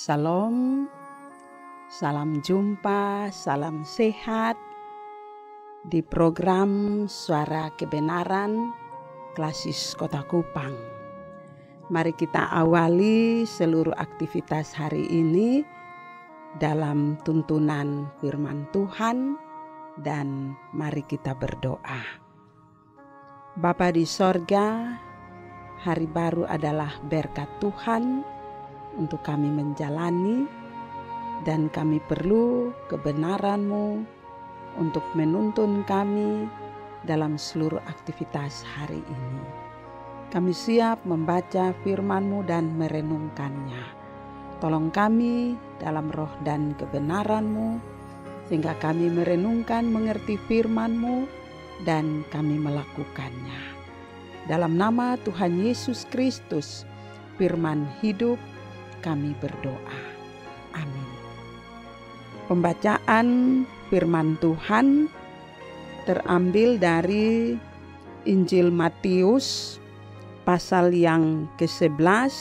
Salam, salam jumpa, salam sehat di program Suara Kebenaran Klasis Kota Kupang. Mari kita awali seluruh aktivitas hari ini dalam tuntunan firman Tuhan dan mari kita berdoa. Bapa di sorga, hari baru adalah berkat Tuhan untuk kami menjalani, dan kami perlu kebenaran-Mu untuk menuntun kami dalam seluruh aktivitas hari ini. Kami siap membaca firman-Mu dan merenungkannya. Tolong kami dalam roh dan kebenaran-Mu, sehingga kami merenungkan mengerti firman-Mu dan kami melakukannya. Dalam nama Tuhan Yesus Kristus, firman hidup, kami berdoa. Amin. Pembacaan firman Tuhan terambil dari Injil Matius pasal yang ke-11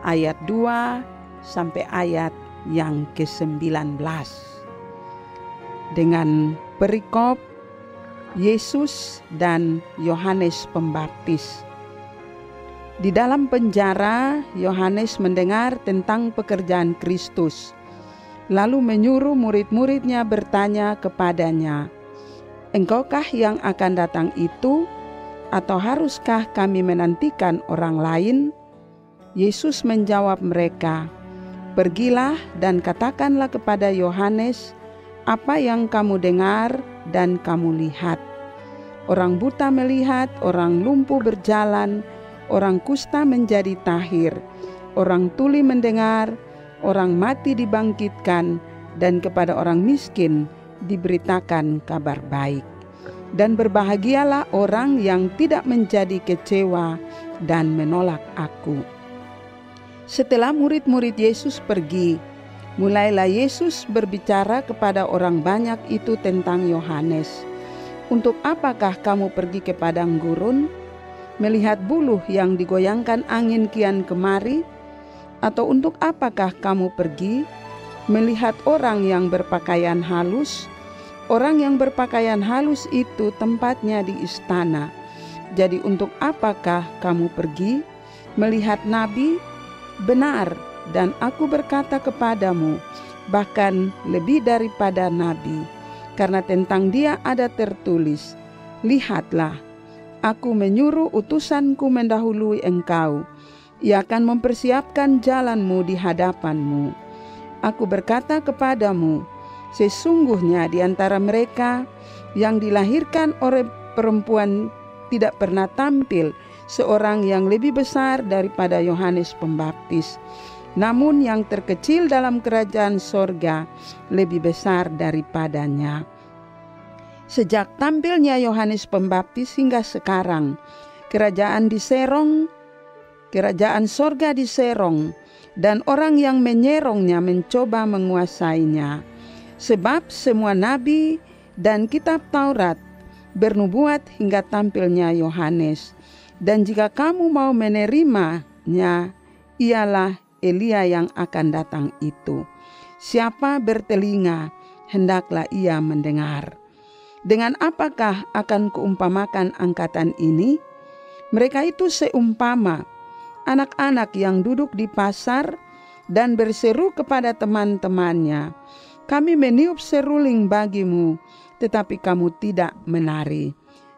ayat 2 sampai ayat yang ke-19. Dengan perikop Yesus dan Yohanes Pembaptis. Di dalam penjara, Yohanes mendengar tentang pekerjaan Kristus, lalu menyuruh murid-muridnya bertanya kepadanya, "Engkaukah yang akan datang itu, atau haruskah kami menantikan orang lain?" Yesus menjawab mereka, "Pergilah dan katakanlah kepada Yohanes apa yang kamu dengar dan kamu lihat. Orang buta melihat, orang lumpuh berjalan, orang kusta menjadi tahir, orang tuli mendengar, orang mati dibangkitkan, dan kepada orang miskin diberitakan kabar baik. Dan berbahagialah orang yang tidak menjadi kecewa dan menolak aku." Setelah murid-murid Yesus pergi, mulailah Yesus berbicara kepada orang banyak itu tentang Yohanes. "Untuk apakah kamu pergi ke padang gurun? Melihat buluh yang digoyangkan angin kian kemari? Atau untuk apakah kamu pergi melihat orang yang berpakaian halus? Orang yang berpakaian halus itu tempatnya di istana. Jadi untuk apakah kamu pergi melihat nabi? Benar, dan aku berkata kepadamu, bahkan lebih daripada nabi, karena tentang dia ada tertulis, 'Lihatlah, aku menyuruh utusanku mendahului engkau. Ia akan mempersiapkan jalanmu di hadapanmu.' Aku berkata kepadamu, sesungguhnya di antara mereka yang dilahirkan oleh perempuan tidak pernah tampil seorang yang lebih besar daripada Yohanes Pembaptis. Namun yang terkecil dalam kerajaan sorga lebih besar daripadanya. Sejak tampilnya Yohanes Pembaptis hingga sekarang, kerajaan sorga diserong, dan orang yang menyerongnya mencoba menguasainya. Sebab semua nabi dan kitab Taurat bernubuat hingga tampilnya Yohanes. Dan jika kamu mau menerimanya, ialah Elia yang akan datang itu. Siapa bertelinga, hendaklah ia mendengar. Dengan apakah akan kuumpamakan angkatan ini? Mereka itu seumpama anak-anak yang duduk di pasar dan berseru kepada teman-temannya, 'Kami meniup seruling bagimu, tetapi kamu tidak menari.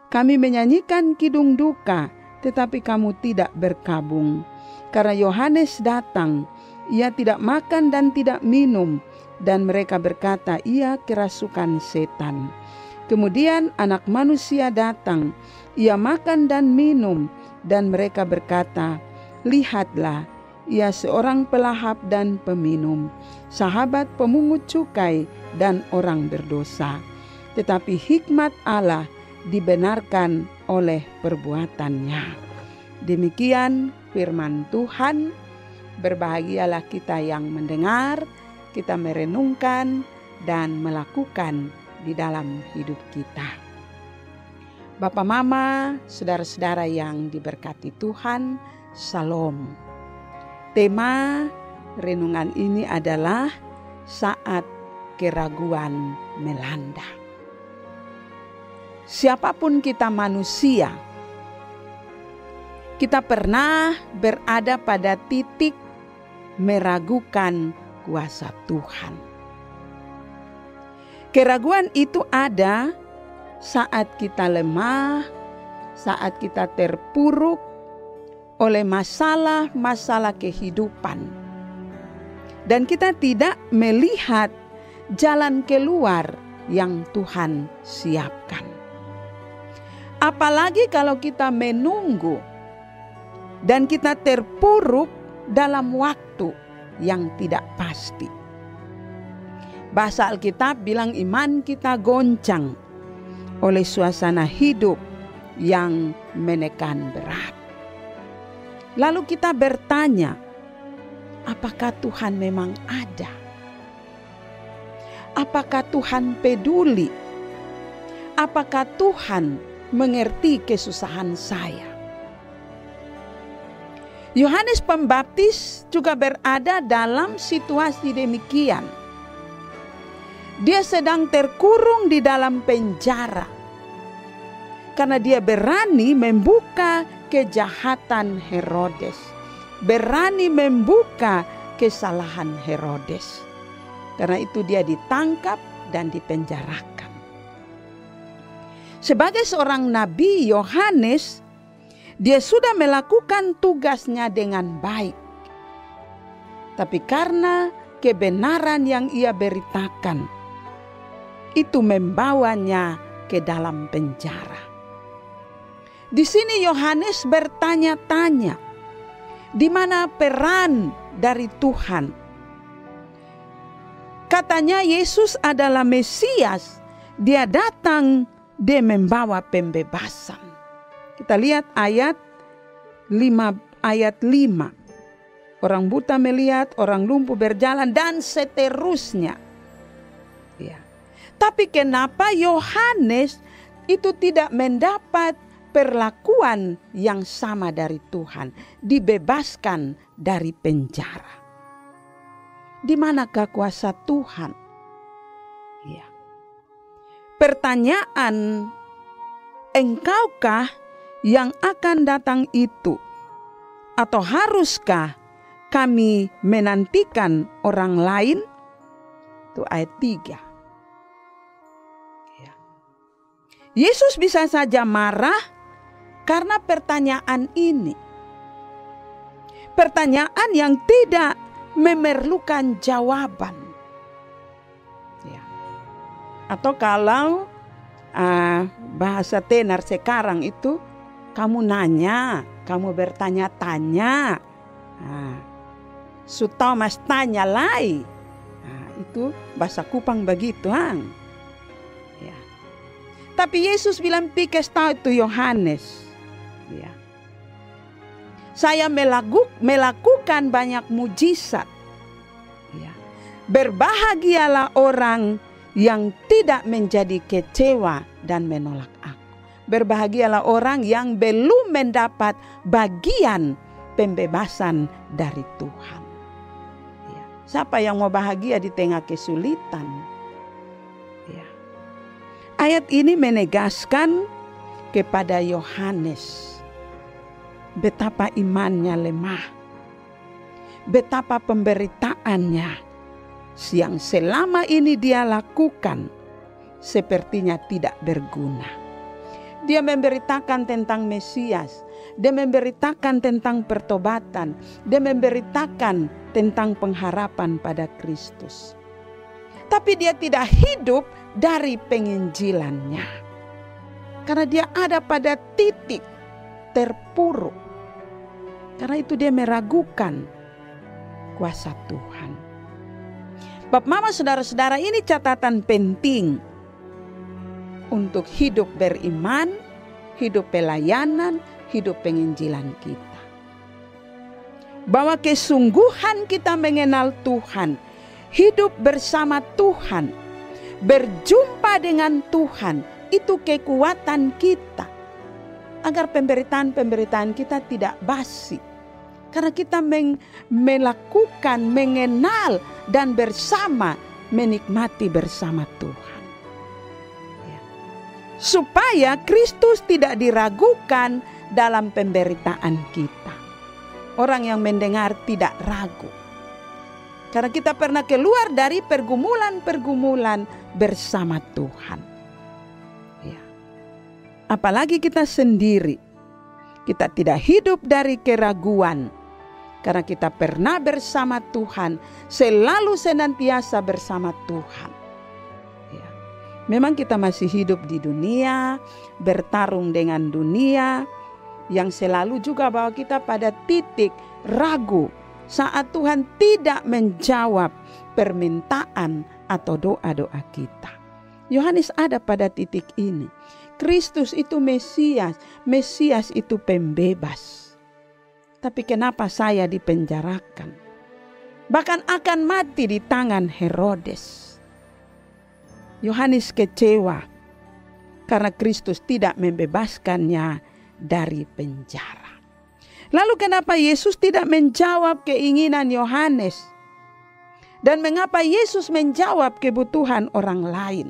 Kami menyanyikan kidung duka, tetapi kamu tidak berkabung. Karena Yohanes datang, ia tidak makan dan tidak minum, dan mereka berkata, ia kerasukan setan. Kemudian anak manusia datang, ia makan dan minum, dan mereka berkata, lihatlah, ia seorang pelahap dan peminum, sahabat pemungut cukai dan orang berdosa. Tetapi hikmat Allah dibenarkan oleh perbuatannya. Demikian firman Tuhan. Berbahagialah kita yang mendengar, kita merenungkan dan melakukan di dalam hidup kita. Bapak, Mama, saudara-saudara yang diberkati Tuhan, Shalom. Tema renungan ini adalah saat keraguan melanda. Siapapun kita manusia, kita pernah berada pada titik meragukan kuasa Tuhan. Keraguan itu ada saat kita lemah, saat kita terpuruk oleh masalah-masalah kehidupan. Dan kita tidak melihat jalan keluar yang Tuhan siapkan. Apalagi kalau kita menunggu dan kita terpuruk dalam waktu yang tidak pasti. Bahasa Alkitab bilang iman kita goncang oleh suasana hidup yang menekan berat. Lalu kita bertanya, apakah Tuhan memang ada? Apakah Tuhan peduli? Apakah Tuhan mengerti kesusahan saya? Yohanes Pembaptis juga berada dalam situasi demikian. Dia sedang terkurung di dalam penjara karena dia berani membuka kejahatan Herodes, berani membuka kesalahan Herodes. Karena itu dia ditangkap dan dipenjarakan. Sebagai seorang nabi, Yohanes, dia sudah melakukan tugasnya dengan baik. Tapi karena kebenaran yang ia beritakan, itu membawanya ke dalam penjara. Di sini Yohanes bertanya-tanya, di mana peran dari Tuhan? Katanya Yesus adalah Mesias. Dia datang, dia membawa pembebasan. Kita lihat ayat 5. Orang buta melihat, orang lumpuh berjalan, dan seterusnya. Ya. Tapi kenapa Yohanes itu tidak mendapat perlakuan yang sama dari Tuhan? Dibebaskan dari penjara. Di manakah kuasa Tuhan? Ya. Pertanyaan, engkaukah yang akan datang itu? Atau haruskah kami menantikan orang lain? Itu ayat 3. Ya. Yesus bisa saja marah karena pertanyaan ini. Pertanyaan yang tidak memerlukan jawaban. Ya. Atau kalau bahasa tenar sekarang itu, kamu nanya, kamu bertanya-tanya. Sutau mas tanya lai. Itu bahasa Kupang begitu. Ya. Tapi Yesus bilang pikes tahu itu Yohanes. Ya. Saya melakukan banyak mujizat. Ya. Berbahagialah orang yang tidak menjadi kecewa dan menolak aku. Berbahagialah orang yang belum mendapat bagian pembebasan dari Tuhan. Ya. Siapa yang mau bahagia di tengah kesulitan? Ya. Ayat ini menegaskan kepada Yohanes betapa imannya lemah, betapa pemberitaannya yang selama ini dia lakukan sepertinya tidak berguna. Dia memberitakan tentang Mesias, dia memberitakan tentang pertobatan, dia memberitakan tentang pengharapan pada Kristus. Tapi dia tidak hidup dari penginjilannya, karena dia ada pada titik terpuruk. Karena itu dia meragukan kuasa Tuhan. Bapak, mama, saudara-saudara, ini catatan penting untuk hidup beriman, hidup pelayanan, hidup penginjilan kita. Bahwa kesungguhan kita mengenal Tuhan, hidup bersama Tuhan, berjumpa dengan Tuhan, itu kekuatan kita. Agar pemberitaan-pemberitaan kita tidak basi. Karena kita melakukan, mengenal, dan bersama menikmati bersama Tuhan. Ya. Supaya Kristus tidak diragukan dalam pemberitaan kita. Orang yang mendengar tidak ragu. Karena kita pernah keluar dari pergumulan-pergumulan bersama Tuhan. Ya. Apalagi kita sendiri. Kita tidak hidup dari keraguan. Karena kita pernah bersama Tuhan. Selalu senantiasa bersama Tuhan. Ya. Memang kita masih hidup di dunia. Bertarung dengan dunia. Yang selalu juga bawa kita pada titik ragu. Saat Tuhan tidak menjawab permintaan atau doa-doa kita. Yohanes ada pada titik ini. Kristus itu Mesias. Mesias itu pembebas. Tapi kenapa saya dipenjarakan? Bahkan akan mati di tangan Herodes. Yohanes kecewa. Karena Kristus tidak membebaskannya dari penjara. Lalu kenapa Yesus tidak menjawab keinginan Yohanes? Dan mengapa Yesus menjawab kebutuhan orang lain?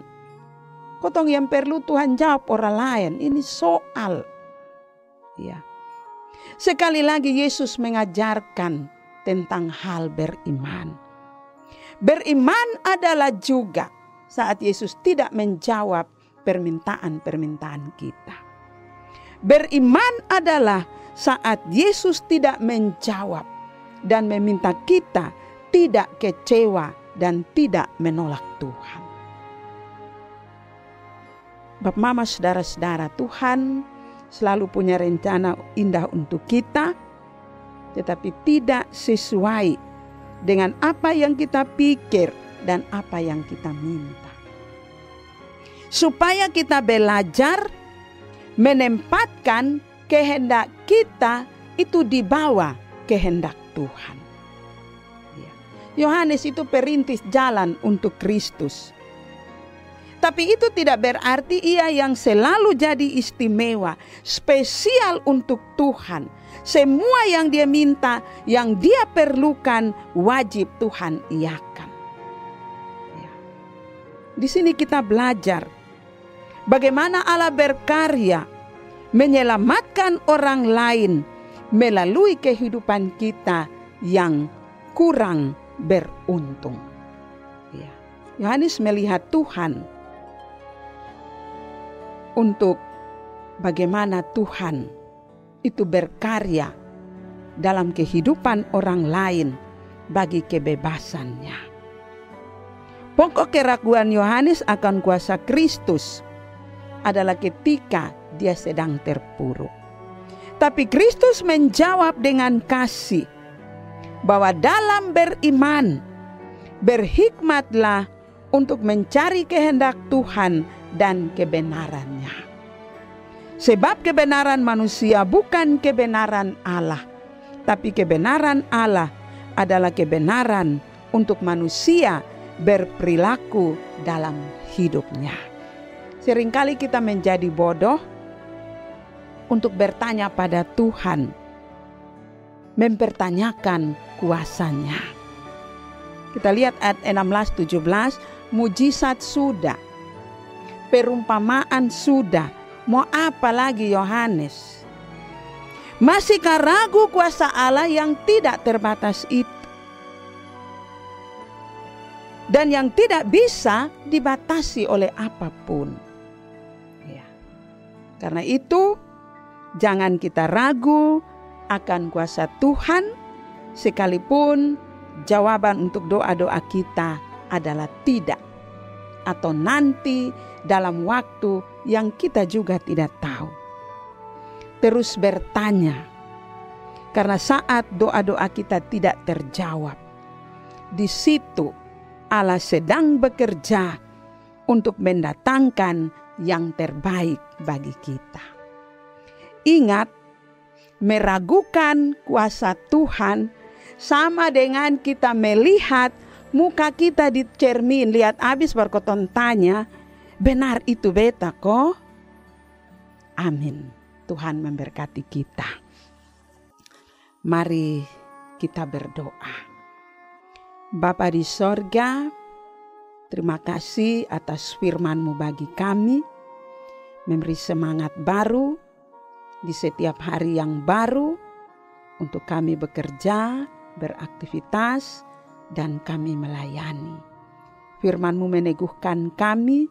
Kotong yang perlu Tuhan jawab orang lain. Ini soal. Ya. Sekali lagi Yesus mengajarkan tentang hal beriman. Beriman adalah juga saat Yesus tidak menjawab permintaan-permintaan kita. Beriman adalah saat Yesus tidak menjawab dan meminta kita tidak kecewa dan tidak menolak Tuhan. Bapak, Mama, saudara-saudara, Tuhan selalu punya rencana indah untuk kita, tetapi tidak sesuai dengan apa yang kita pikir dan apa yang kita minta. Supaya kita belajar menempatkan kehendak kita itu di bawah kehendak Tuhan. Yohanes itu perintis jalan untuk Kristus. Tapi itu tidak berarti ia yang selalu jadi istimewa, spesial untuk Tuhan. Semua yang dia minta, yang dia perlukan, wajib Tuhan iakan. Di sini kita belajar bagaimana Allah berkarya menyelamatkan orang lain melalui kehidupan kita yang kurang beruntung. Yohanes melihat Tuhan untuk bagaimana Tuhan itu berkarya dalam kehidupan orang lain bagi kebebasannya. Pokok keraguan Yohanes akan kuasa Kristus adalah ketika dia sedang terpuruk. Tapi Kristus menjawab dengan kasih bahwa dalam beriman berhikmatlah untuk mencari kehendak Tuhan dan kebenarannya. Sebab kebenaran manusia bukan kebenaran Allah, tapi kebenaran Allah adalah kebenaran untuk manusia berperilaku dalam hidupnya. Seringkali kita menjadi bodoh untuk bertanya pada Tuhan, mempertanyakan kuasanya. Kita lihat ayat 16-17, mujizat sudah, perumpamaan sudah, mau apa lagi Yohanes? Masihkah ragu kuasa Allah yang tidak terbatas itu? Dan yang tidak bisa dibatasi oleh apapun. Ya. Karena itu, jangan kita ragu akan kuasa Tuhan, sekalipun jawaban untuk doa-doa kita adalah tidak. Atau nanti dalam waktu yang kita juga tidak tahu. Terus bertanya, karena saat doa-doa kita tidak terjawab, di situ Allah sedang bekerja untuk mendatangkan yang terbaik bagi kita. Ingat, meragukan kuasa Tuhan sama dengan kita melihat muka kita di cermin. Lihat habis berkoton tanya, benar itu beta kok? Amin. Tuhan memberkati kita. Mari kita berdoa. Bapa di sorga, terima kasih atas firman-Mu bagi kami, memberi semangat baru di setiap hari yang baru untuk kami bekerja, beraktivitas, dan kami melayani. Firman-Mu meneguhkan kami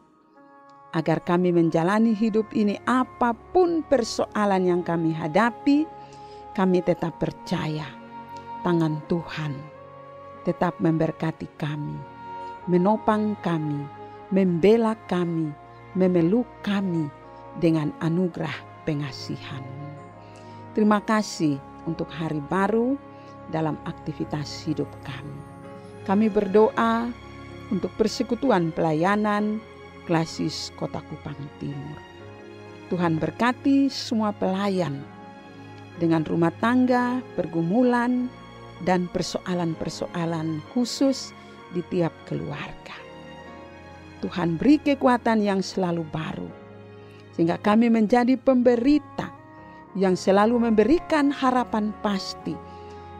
agar kami menjalani hidup ini apapun persoalan yang kami hadapi, kami tetap percaya tangan Tuhan tetap memberkati kami, menopang kami, membela kami, memeluk kami dengan anugerah pengasihan-Mu. Terima kasih untuk hari baru dalam aktivitas hidup kami. Kami berdoa untuk persekutuan pelayanan Klasis Kota Kupang Timur. Tuhan berkati semua pelayan dengan rumah tangga, pergumulan, dan persoalan-persoalan khusus di tiap keluarga. Tuhan beri kekuatan yang selalu baru, sehingga kami menjadi pemberita yang selalu memberikan harapan pasti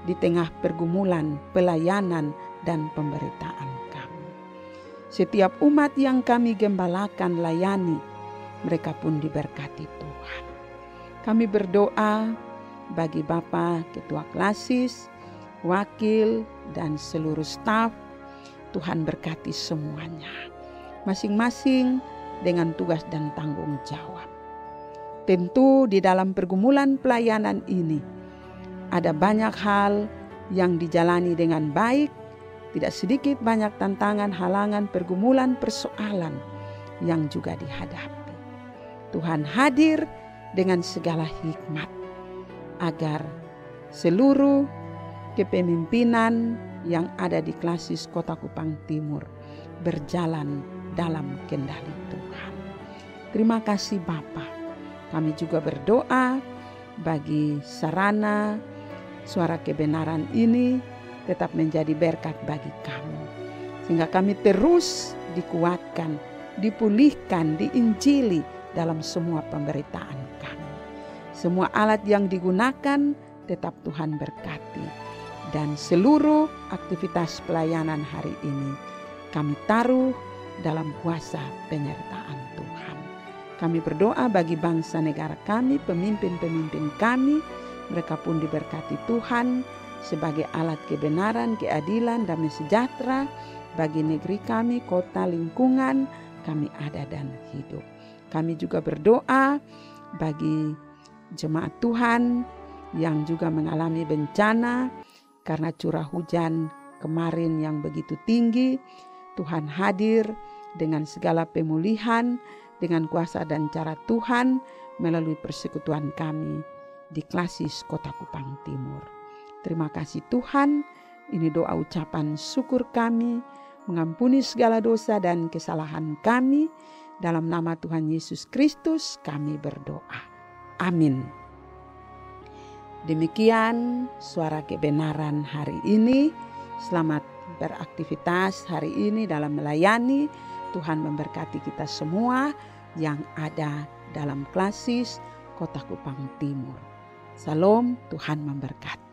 di tengah pergumulan, pelayanan, dan pemberitaan kami. Setiap umat yang kami gembalakan layani, mereka pun diberkati Tuhan. Kami berdoa bagi Bapak Ketua Klasis, wakil, dan seluruh staf. Tuhan berkati semuanya, masing-masing dengan tugas dan tanggung jawab. Tentu di dalam pergumulan pelayanan ini ada banyak hal yang dijalani dengan baik, tidak sedikit banyak tantangan, halangan, pergumulan, persoalan yang juga dihadapi. Tuhan hadir dengan segala hikmat agar seluruh kepemimpinan yang ada di Klasis Kota Kupang Timur berjalan dalam kendali Tuhan. Terima kasih Bapa. Kami juga berdoa bagi sarana suara kebenaran ini tetap menjadi berkat bagi kami, sehingga kami terus dikuatkan, dipulihkan, diinjili dalam semua pemberitaan kami. Semua alat yang digunakan tetap Tuhan berkati. Dan seluruh aktivitas pelayanan hari ini kami taruh dalam kuasa penyertaan Tuhan. Kami berdoa bagi bangsa negara kami, pemimpin-pemimpin kami. Mereka pun diberkati Tuhan sebagai alat kebenaran, keadilan, damai sejahtera bagi negeri kami, kota, lingkungan kami ada dan hidup. Kami juga berdoa bagi jemaat Tuhan yang juga mengalami bencana karena curah hujan kemarin yang begitu tinggi. Tuhan hadir dengan segala pemulihan, dengan kuasa dan cara Tuhan melalui persekutuan kami di Klasis Kota Kupang Timur. Terima kasih Tuhan, ini doa ucapan syukur kami, mengampuni segala dosa dan kesalahan kami. Dalam nama Tuhan Yesus Kristus kami berdoa. Amin. Demikian suara kebenaran hari ini. Selamat beraktivitas hari ini dalam melayani. Tuhan memberkati kita semua yang ada dalam Klasis Kota Kupang Timur. Salam, Tuhan memberkati.